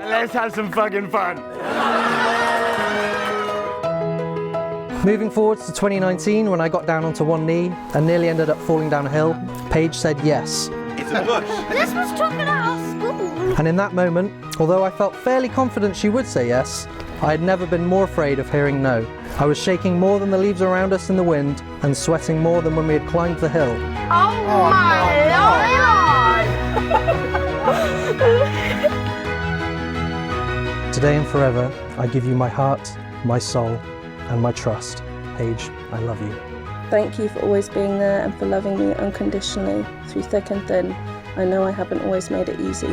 let's have some fucking fun. Moving forwards to 2019, when I got down onto one knee and nearly ended up falling down a hill, Paige said yes. It's a bush. This was talking at our school. And in that moment, although I felt fairly confident she would say yes, I had never been more afraid of hearing no. I was shaking more than the leaves around us in the wind and sweating more than when we had climbed the hill. Oh my Lord! Today and forever, I give you my heart, my soul, and my trust. Paige, I love you. Thank you for always being there and for loving me unconditionally through thick and thin. I know I haven't always made it easy.